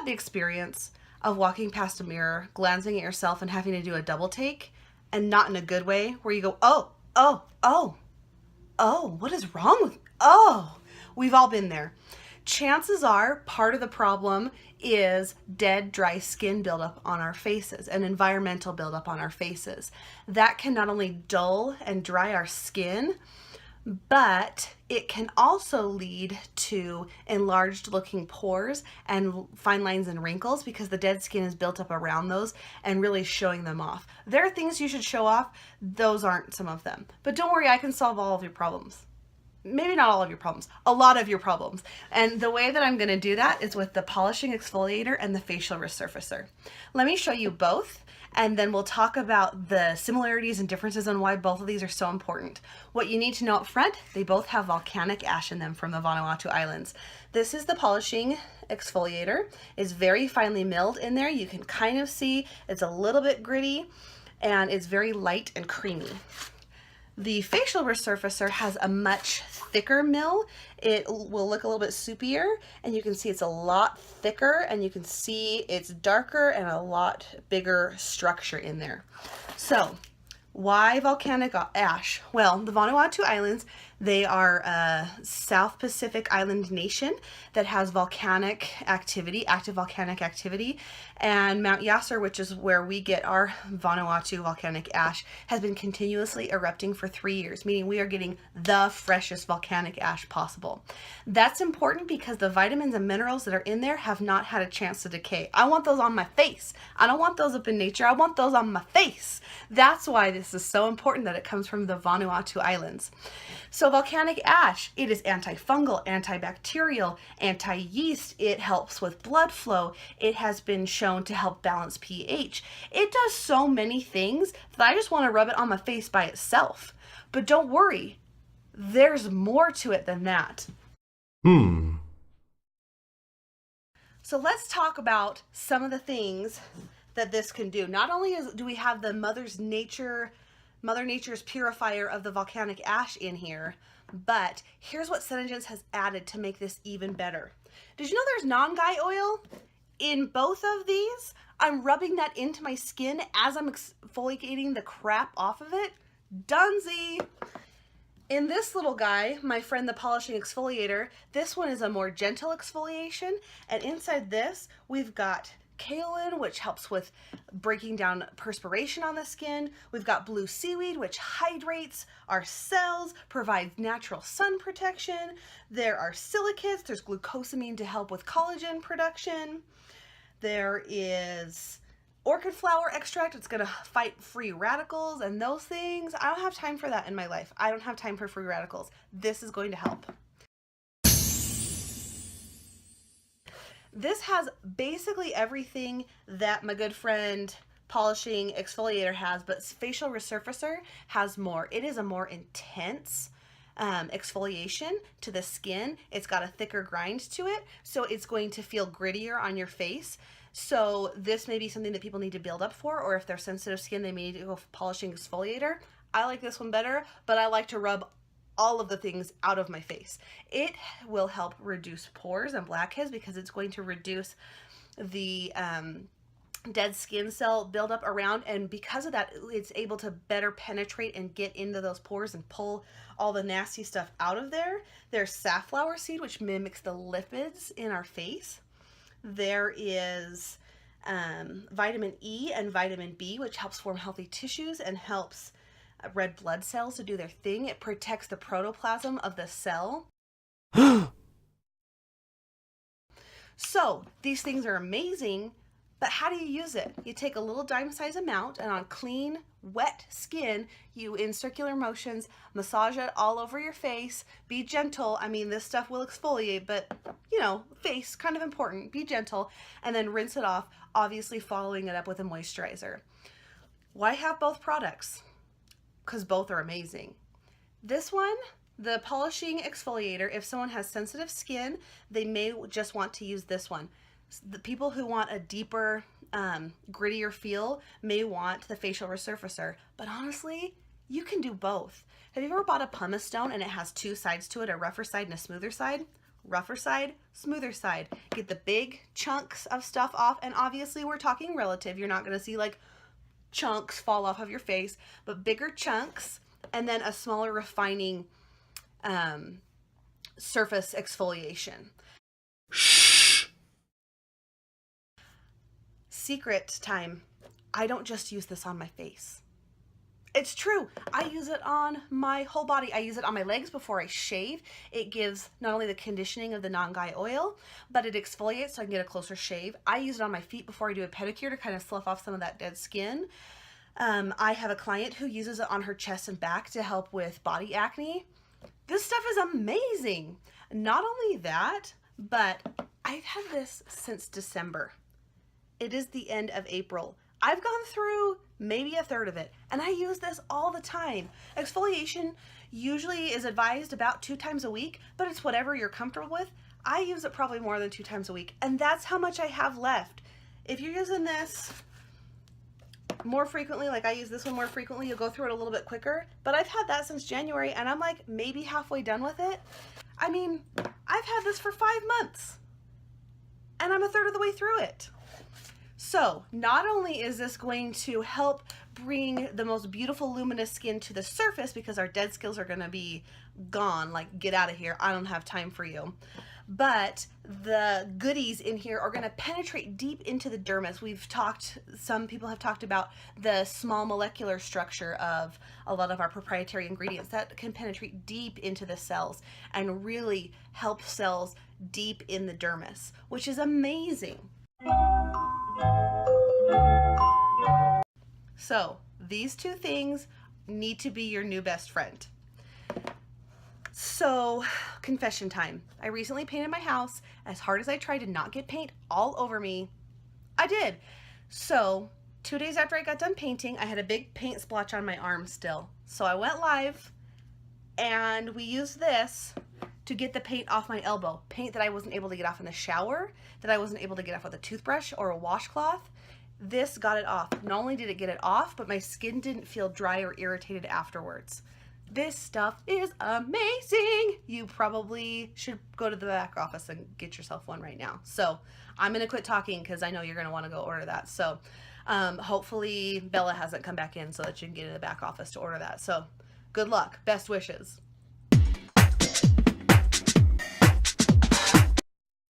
had the experience of walking past a mirror, glancing at yourself, and having to do a double take, and not in a good way, where you go, oh, what is wrong with, oh, we've all been there. Chances are part of the problem is dead, dry skin buildup on our faces and environmental buildup on our faces. That can not only dull and dry our skin, but it can also lead to enlarged looking pores and fine lines and wrinkles because the dead skin is built up around those and really showing them off. There are things you should show off. Those aren't some of them. But don't worry, I can solve all of your problems. Maybe not all of your problems, a lot of your problems. And the way that I'm going to do that is with the polishing exfoliator and the facial resurfacer. Let me show you both, and then we'll talk about the similarities and differences and why both of these are so important. What you need to know up front, they both have volcanic ash in them from the Vanuatu Islands. This is the polishing exfoliator. It's very finely milled in there. You can kind of see it's a little bit gritty and it's very light and creamy. The facial resurfacer has a much thicker mill. It will look a little bit soupier, and you can see it's a lot thicker, and you can see it's darker and a lot bigger structure in there. So why volcanic ash? Well, the Vanuatu Islands, they are a South Pacific island nation that has volcanic activity, active volcanic activity, and Mount Yasser, which is where we get our Vanuatu volcanic ash, has been continuously erupting for 3 years, meaning we are getting the freshest volcanic ash possible. That's important because the vitamins and minerals that are in there have not had a chance to decay. I want those on my face. I don't want those up in nature. I want those on my face. That's why this is so important that it comes from the Vanuatu Islands. So volcanic ash, it is antifungal, antibacterial, anti-yeast. It helps with blood flow. It has been shown to help balance pH. It does so many things that I just want to rub it on my face by itself. But don't worry, there's more to it than that. So let's talk about some of the things that this can do. Not only do we have the Mother Nature's purifier of the volcanic ash in here, but here's what SeneGence has added to make this even better. Did you know there's non-guy oil in both of these? I'm rubbing that into my skin as I'm exfoliating the crap off of it. Dunzy! In this little guy, my friend the polishing exfoliator, this one is a more gentle exfoliation, and inside this we've got kaolin, which helps with breaking down perspiration on the skin. We've got blue seaweed, which hydrates our cells, provides natural sun protection. There are silicates. There's glucosamine to help with collagen production. There is orchid flower extract. It's going to fight free radicals and those things. I don't have time for that in my life. I don't have time for free radicals. This is going to help. This has basically everything that my good friend polishing exfoliator has, but facial resurfacer has more. It is a more intense exfoliation to the skin. It's got a thicker grind to it, so it's going to feel grittier on your face. So this may be something that people need to build up for, or if they're sensitive skin, they may need to go for polishing exfoliator. I like this one better, but I like to rub all of the things out of my face. It will help reduce pores and blackheads because it's going to reduce the dead skin cell buildup around, and because of that, it's able to better penetrate and get into those pores and pull all the nasty stuff out of there. There's safflower seed, which mimics the lipids in our face. There is vitamin E and vitamin B, which helps form healthy tissues and helps red blood cells to do their thing. It protects the protoplasm of the cell. So these things are amazing, but how do you use it? You take a little dime size amount, and on clean, wet skin, you, in circular motions, massage it all over your face. Be gentle. I mean, this stuff will exfoliate, but you know, face, kind of important. Be gentle, and then rinse it off, obviously following it up with a moisturizer. Why have both products? Because both are amazing. This one, the polishing exfoliator, if someone has sensitive skin, they may just want to use this one. The people who want a deeper, grittier feel may want the facial resurfacer, but honestly, you can do both. Have you ever bought a pumice stone and it has two sides to it, a rougher side and a smoother side? rougher side, smoother side. Get the big chunks of stuff off, and obviously we're talking relative. You're not gonna see like chunks fall off of your face, but bigger chunks, and then a smaller refining surface exfoliation. Shh. Secret time. I don't just use this on my face. It's true. I use it on my whole body. I use it on my legs before I shave. It gives not only the conditioning of the non-guy oil, but it exfoliates so I can get a closer shave. I use it on my feet before I do a pedicure to kind of slough off some of that dead skin. I have a client who uses it on her chest and back to help with body acne. This stuff is amazing. Not only that, but I've had this since December. It is the end of April. I've gone through maybe a third of it, and I use this all the time. Exfoliation usually is advised about 2 times a week, but it's whatever you're comfortable with. I use it probably more than 2 times a week, and that's how much I have left. If you're using this more frequently, like I use this one more frequently, you'll go through it a little bit quicker, but I've had that since January, and I'm like maybe halfway done with it. I mean, I've had this for 5 months, and I'm a third of the way through it. So not only is this going to help bring the most beautiful luminous skin to the surface, because our dead scales are going to be gone, like get out of here, I don't have time for you, but the goodies in here are going to penetrate deep into the dermis. Some people have talked about the small molecular structure of a lot of our proprietary ingredients that can penetrate deep into the cells and really help cells deep in the dermis, which is amazing. So these 2 things need to be your new best friend. So confession time. I recently painted my house. As hard as I tried to not get paint all over me, I did. So 2 days after I got done painting, I had a big paint splotch on my arm still. So I went live and we used this to get the paint off my elbow. Paint that I wasn't able to get off in the shower, that I wasn't able to get off with a toothbrush or a washcloth. This got it off. Not only did it get it off, but my skin didn't feel dry or irritated afterwards. This stuff is amazing. You probably should go to the back office and get yourself one right now. So I'm gonna quit talking because I know you're gonna wanna go order that. So hopefully Bella hasn't come back in so that you can get to the back office to order that. So good luck, best wishes.